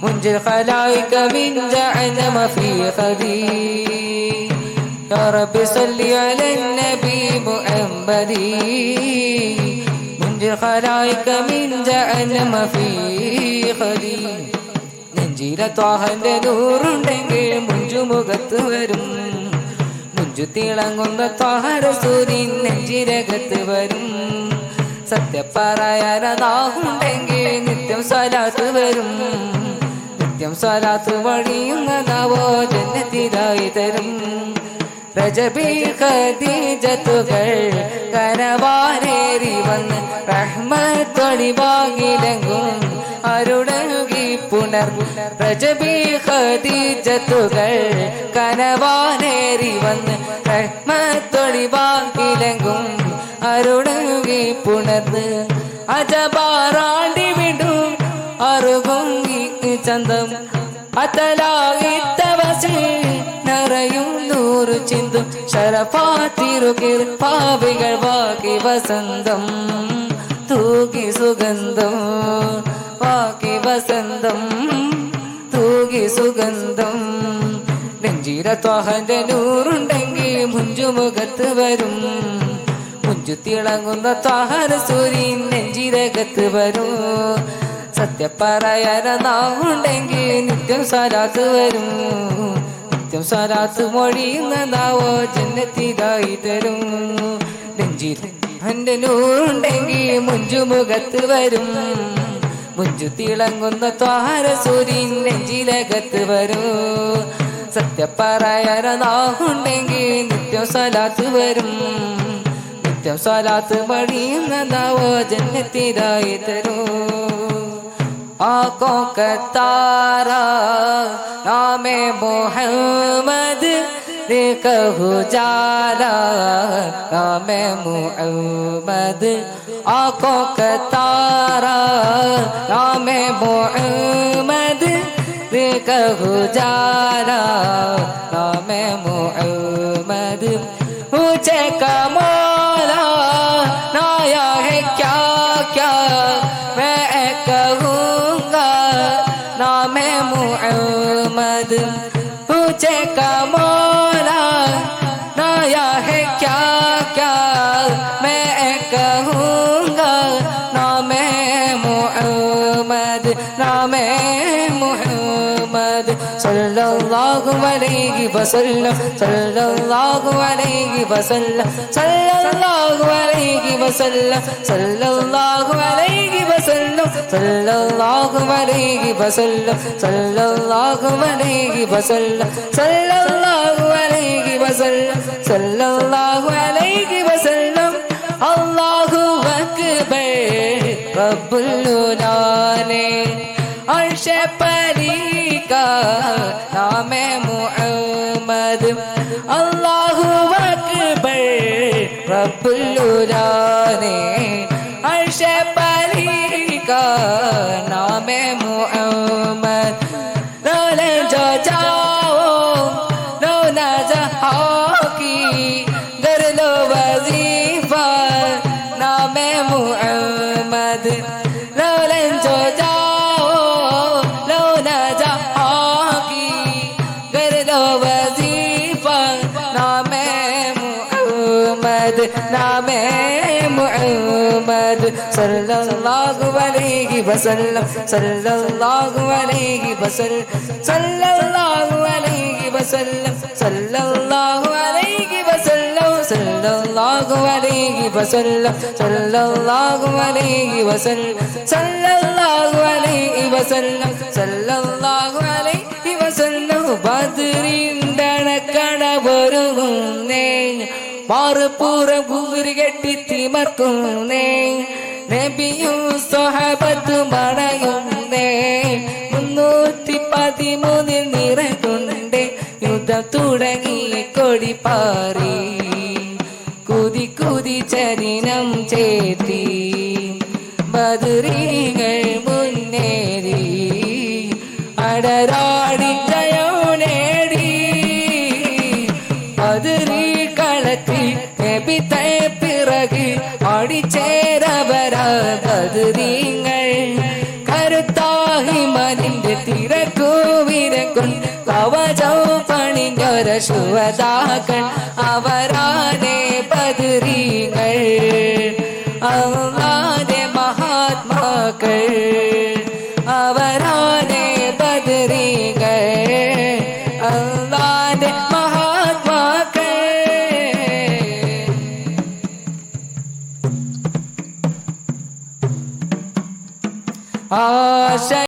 منجي الخلائق من جهنم في خدي يا رب صل على النبي محمد منجي الخلائق من جهنم في خدي നെഞ്ചിലെ ത്വാഹന്റെ നൂറുണ്ടെങ്കിൽ മുഞ്ചുമുഖത്ത് വരും മുഞ്ചു തിളങ്ങുന്ന ത്വാഹ റസൂലിൻ നെഞ്ചിരകത്ത് വരും സത്യപരായണ നാവുണ്ടെങ്കിൽ നിത്യം സ്വലാത്ത് വരും നിത്യം സ്വലാത്ത് വഴിയുന്നതാവോ ജന്നത്തിലായി തരും രജബി ഖദീജത്തുകൾ കനവാനേറി വന്ന് റഹ്മത്തൊളിവാകിലെങ്കും അരുടങ്ങി പുണർ രജബി ഖദീജത്തുകൾ കനവാനേറി വന്ന് റഹ്മത്തൊളിവാകിലെങ്കും അരുടങ്ങി പുണർന്ന് അജബാറാണ്ടി വിടും അറുകുങ്ങി ചന്തം അതലായിത്തവസിൽ നിറയും നൂറ് ചിന്തും ശരഫാത്തിരുകിൽ പാവികൾ വാക്കി വസന്തം തൂകി സുഗന്ധം വാക്കി വസന്തം തൂകി സുഗന്ധം നെഞ്ചിലെ ത്വാഹന്റെ നൂറുണ്ടെങ്കിൽ മുഞ്ചുമുഖത്ത് വരും മുഞ്ചു തിളങ്ങുന്ന ത്വാഹ റസൂലിൻ നെഞ്ചിരകത്ത് വരും സത്യപരായണ നാവുണ്ടെങ്കിൽ നിത്യം സ്വലാത്ത് വരും നിത്യം സ്വലാത്ത് മൊഴിയുന്ന നാവോ ജന്നത്തിലായി തരും നെഞ്ചിൽ എന്റെ നൂറുണ്ടെങ്കിൽ മുഞ്ചുമുഖത്ത് വരും മുഞ്ചു തിളങ്ങുന്ന ത്വാഹ റസൂലിൻ നെഞ്ചിലകത്ത് വരും സത്യപരായണ നാവുണ്ടെങ്കിൽ നിത്യം സ്വലാത്ത് വരും നിത്യം സ്വലാത്ത് മൊഴിയുന്ന നാവോ ജന്നത്തിലായി തരും आँखों का तारा नामे मोहम्मद देखो उजाला नामे मोहम्मद आँखों का तारा नामे मोहम्मद देखो उजाला नामे मोहम्मद ऊंचे का मौला नाया है क्या क्या मैं कहूँगा नामे मुहम्मद ऊंचे का मौला नाया है क्या क्या मैं कहूँगा नामे मुहम्मद नामे मुहम्मद सल्लल्लाहु अलैहि वसल्लम सल्लल्लाहु अलैहि वसल्लम सल्लल्लाहु अलैहि वसल्लम सल्लल्लाहु अलैहि वसल्लम सल्लल्लाहु अलैहि वसल्लम सल्लल्लाहु अलैहि वसल्लम सल्लल्लाहु अलैहि वसल्लम सल्लल्लाहु अलैहि वसल्लम अल्लाहु अकबर रब्बुल उलाने अर्श परी का नामे मुहम्मद अल्लाहु अकबर रब्बुल उलाने अर्श परी का नामे मुहम्मद रोले जो जाओ रो ना जहाँ की कर लो वजीफा नामे मुहम्मद रोले जो जाओ लो ना जहाँ की कर लो वजीफा नामे मुहम्मद नामे मुहम्मद सल्लल्लाहु अलैहि वसल्लम सल्लल्लाहु अलैहि वसल्लम सल्लल्लाहु अलैहि वसल्लम सल्लल्लाहु अलैहि वसल्लम सल्लल्लाहु अलैहि वसल्लम सल्लल्लाहु अलैहि वसल्लम सल्लल्लाहु अलैहि वसल्लम सल्लल्लाहु अलैहि वसल्लम ബദ്രിണ്ടണക്കണവരുന്നേ മാറുപൂരം കൂരി കെട്ടി തിമർക്കുന്നേ നബിയും സ്വഹബത്തും മണയുന്നേ 313 നിറകൊണ്ടേ യുദ്ധം തുടങ്ങി കൊടി പാറി കുതി കുതി ചരിനം ചേത്തി ബദരീകൾ മുന്നേറി അടരാടി ജയം നേടി ബദരീ കളത്തിൽ നബിത്തെ പിറകു അടിച്ചേരവരാ ബദരീങ്ങൾ കരുത്താഹി മനിന്റെ തിരക്കൂവിരക്കും കവചം പണിഞ്ഞൊര ശുഹദാക്കൾ അവരാനെ ബദരീങ്ങൾ അല്ലാഹുവിന്റെ മഹാത്മാക്കൾ അവരാനെ ബദരീങ്ങൾ അല്ലാഹുവിന്റെ മഹാത്മാക്കൾ ആശ